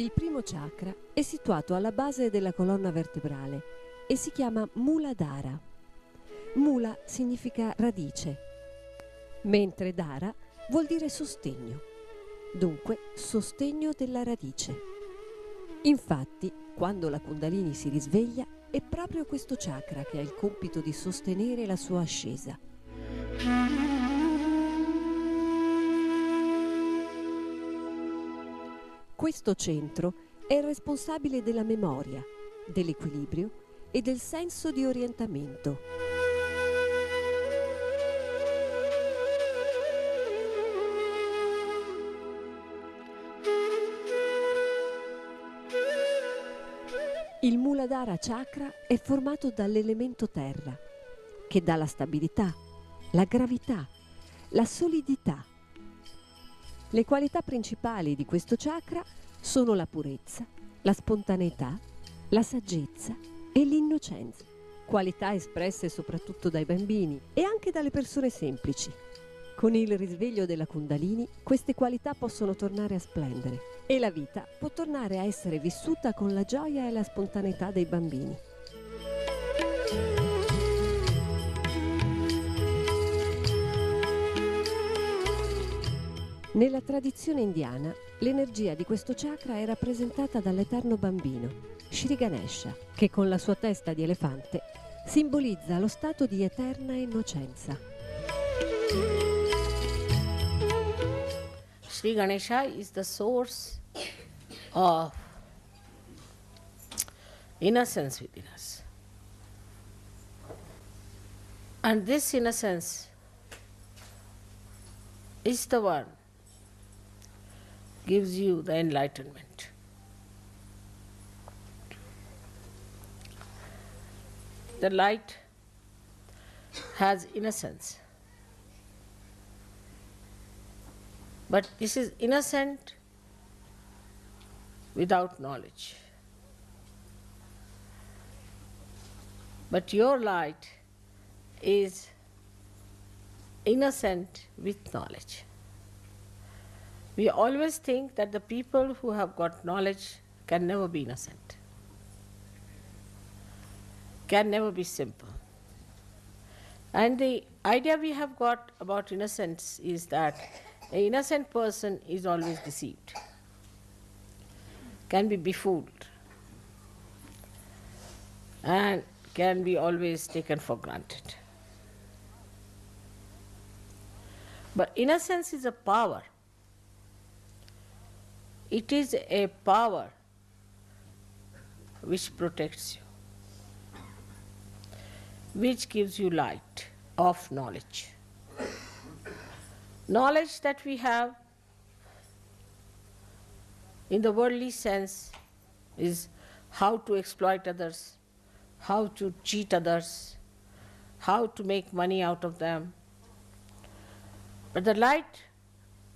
Il primo chakra è situato alla base della colonna vertebrale e si chiama Mooladhara. Mula significa radice, mentre Dhara vuol dire sostegno, dunque sostegno della radice. Infatti, quando la Kundalini si risveglia, è proprio questo chakra che ha il compito di sostenere la sua ascesa. Questo centro è il responsabile della memoria, dell'equilibrio e del senso di orientamento. Il Mooladhara Chakra è formato dall'elemento terra, che dà la stabilità, la gravità, la solidità. Le qualità principali di questo chakra sono la purezza, la spontaneità, la saggezza e l'innocenza, qualità espresse soprattutto dai bambini e anche dalle persone semplici. Con il risveglio della Kundalini, queste qualità possono tornare a splendere e la vita può tornare a essere vissuta con la gioia e la spontaneità dei bambini. Nella tradizione indiana, l'energia di questo chakra è rappresentata dall'eterno bambino, Shri Ganesha, che con la sua testa di elefante simbolizza lo stato di eterna innocenza. Sri Ganesha is the source of innocence within us. And this innocence is the one gives you the enlightenment. The light has innocence. But this is innocent without knowledge. But your light is innocent with knowledge. We always think that the people who have got knowledge can never be innocent, can never be simple. And the idea we have got about innocence is that an innocent person is always deceived, can be befooled, and can be always taken for granted. But innocence is a power. It is a power which protects you, which gives you light of knowledge. Knowledge that we have in the worldly sense is how to exploit others, how to cheat others, how to make money out of them. But the light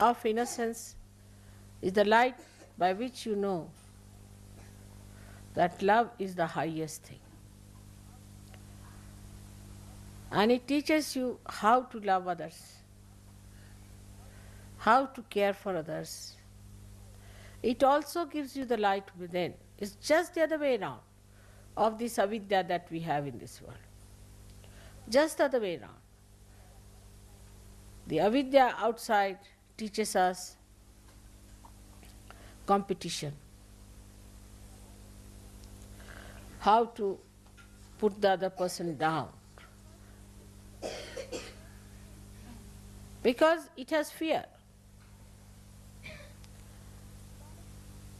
of innocence is the light by which you know that love is the highest thing. And it teaches you how to love others, how to care for others. It also gives you the light within. It's just the other way around of this avidya that we have in this world. Just the other way around. The avidya outside teaches us competition, how to put the other person down, because it has fear.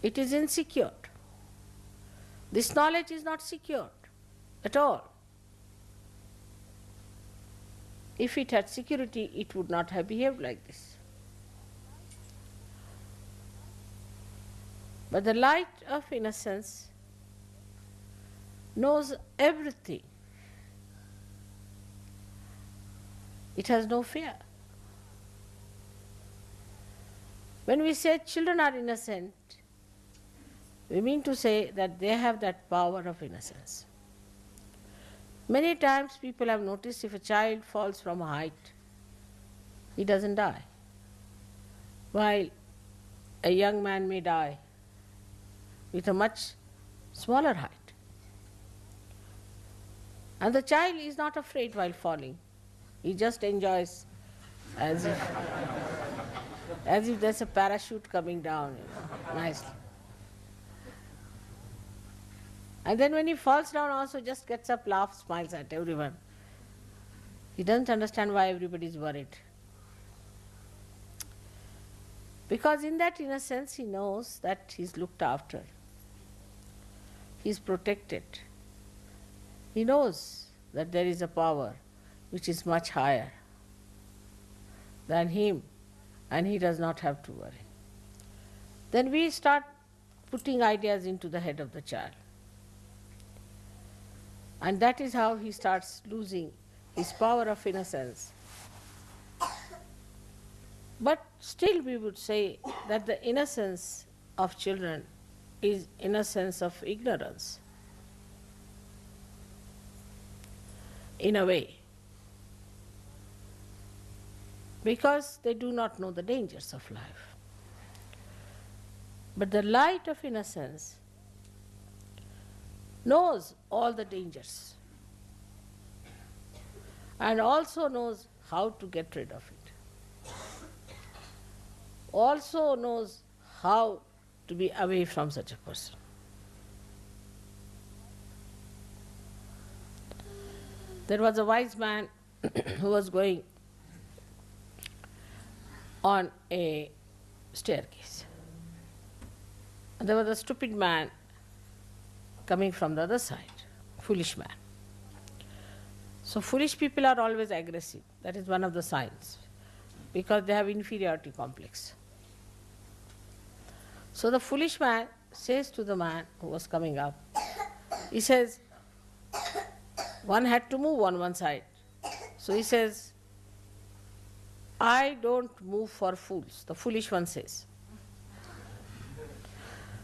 It is insecure. This knowledge is not secured at all. If it had security, it would not have behaved like this. But the light of innocence knows everything. It has no fear. When we say children are innocent, we mean to say that they have that power of innocence. Many times people have noticed if a child falls from a height, he doesn't die. While a young man may die with a much smaller height. And the child is not afraid while falling. He just enjoys as if there's a parachute coming down, nicely. And then when he falls down also just gets up, laughs, smiles at everyone. He doesn't understand why everybody is worried. Because in that innocence he knows that he's looked after. He's protected. He knows that there is a power which is much higher than him, and he does not have to worry. Then we start putting ideas into the head of the child. And that is how he starts losing his power of innocence. But still we would say that the innocence of children is innocence of ignorance, in a way, because they do not know the dangers of life. But the light of innocence knows all the dangers and also knows how to get rid of it, also knows how to be away from such a person. There was a wise man who was going on a staircase. And there was a stupid man coming from the other side, foolish man. So foolish people are always aggressive. That is one of the signs, because they have inferiority complex. So the foolish man says to the man who was coming up, he says, one had to move on one side. So he says, I don't move for fools, the foolish one says.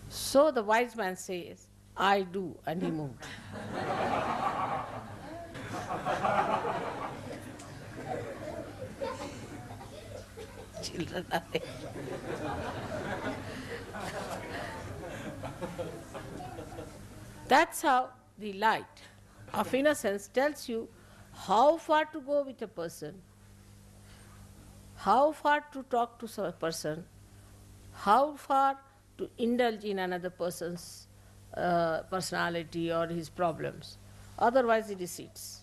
So the wise man says, I do, and he moved. Children are there. That's how the light of innocence tells you how far to go with a person, how far to talk to a person, how far to indulge in another person's personality or his problems. Otherwise he deceits.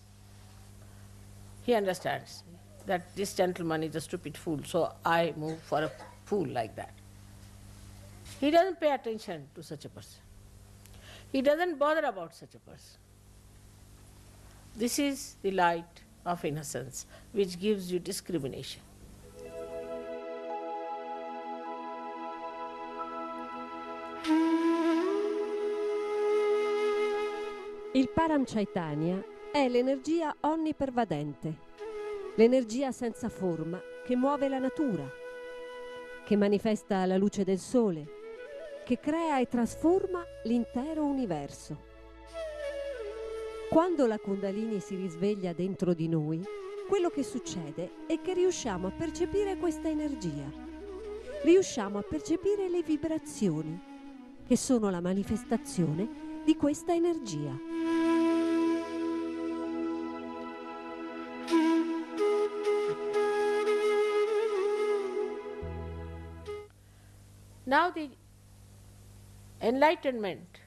He understands that this gentleman is a stupid fool, so I move for a fool like that. He doesn't pay attention to such a person. He doesn't bother about such a person. This is the light of innocence which gives you discrimination. Il Param Chaitanya è l'energia onnipervadente, l'energia senza forma che muove la natura, che manifesta la luce del sole, che crea e trasforma l'intero universo. Quando la Kundalini si risveglia dentro di noi, quello che succede è che riusciamo a percepire questa energia, riusciamo a percepire le vibrazioni, che sono la manifestazione di questa energia. Now the enlightenment,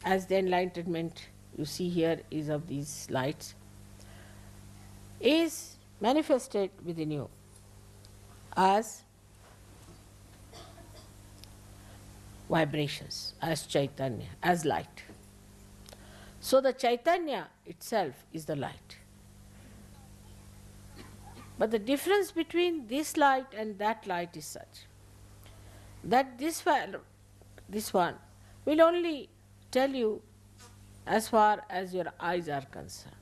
as the enlightenment you see here is of these lights, is manifested within you as vibrations, as Chaitanya, as light. So the Chaitanya itself is the light. But the difference between this light and that light is such that this one will only tell you as far as your eyes are concerned.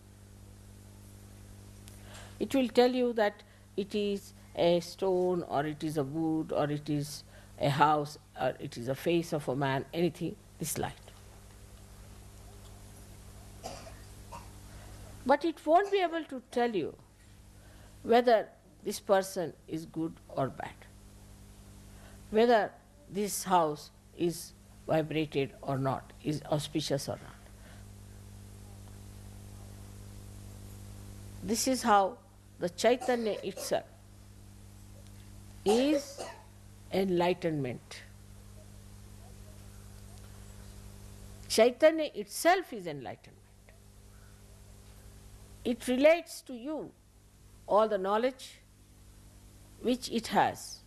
It will tell you that it is a stone, or it is a wood, or it is a house, or it is a face of a man, anything, this light. But it won't be able to tell you whether this person is good or bad, whether this house is vibrated or not, is auspicious or not. This is how the Chaitanya itself is enlightenment. Chaitanya itself is enlightenment. It relates to you all the knowledge which it has.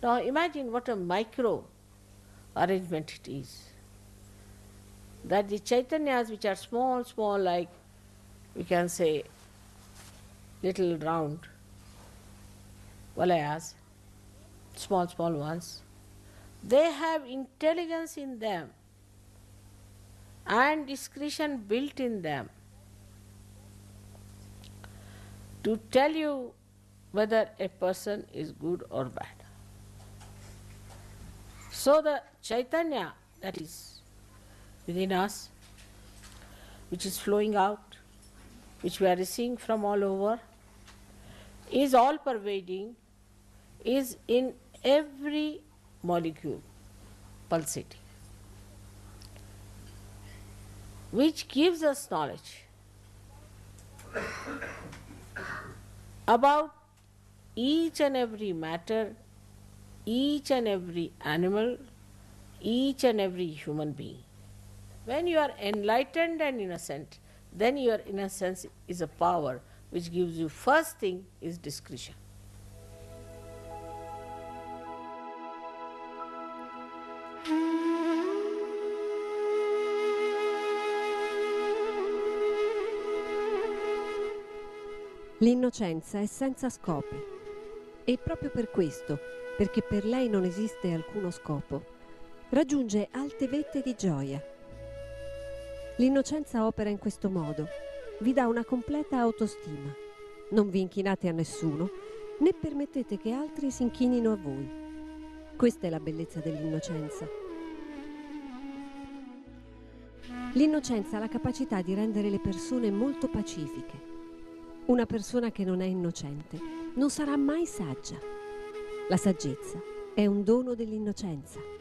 Now imagine what a micro arrangement it is. That the Chaitanyas which are small, small, like we can say little round valayas, small, small ones, they have intelligence in them and discretion built in them to tell you whether a person is good or bad. So the Chaitanya that is within us, which is flowing out, which we are receiving from all over, is all pervading, is in every molecule pulsating, which gives us knowledge about each and every matter, each and every animal, each and every human being. When you are enlightened and innocent, then your innocence is a power which gives you, first thing is discretion. L'innocenza è senza scopi e proprio per questo, perché per lei non esiste alcuno scopo, raggiunge alte vette di gioia. L'innocenza opera in questo modo, vi dà una completa autostima, non vi inchinate a nessuno né permettete che altri si inchinino a voi. Questa è la bellezza dell'innocenza. L'innocenza ha la capacità di rendere le persone molto pacifiche. Una persona che non è innocente non sarà mai saggia. La saggezza è un dono dell'innocenza.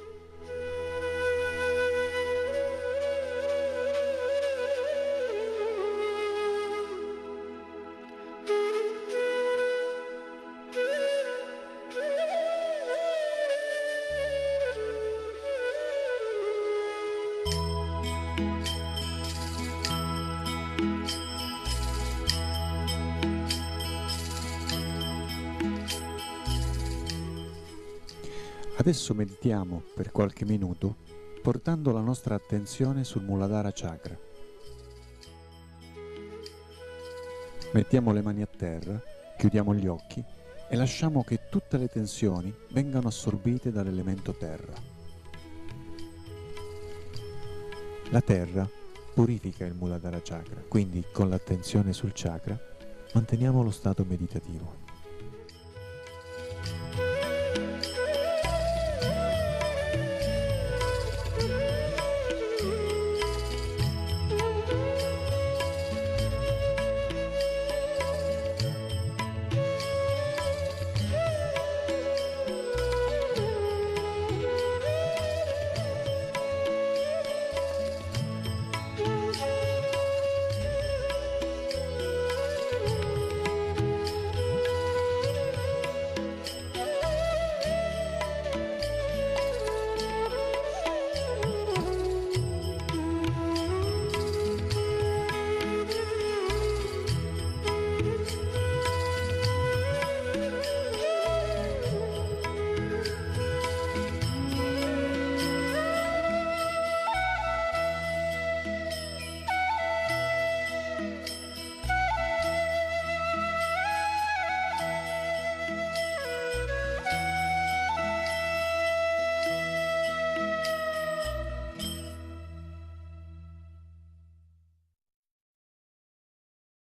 Adesso meditiamo per qualche minuto portando la nostra attenzione sul Mooladhara Chakra. Mettiamo le mani a terra, chiudiamo gli occhi e lasciamo che tutte le tensioni vengano assorbite dall'elemento terra. La terra purifica il Mooladhara Chakra, quindi con l'attenzione sul chakra manteniamo lo stato meditativo.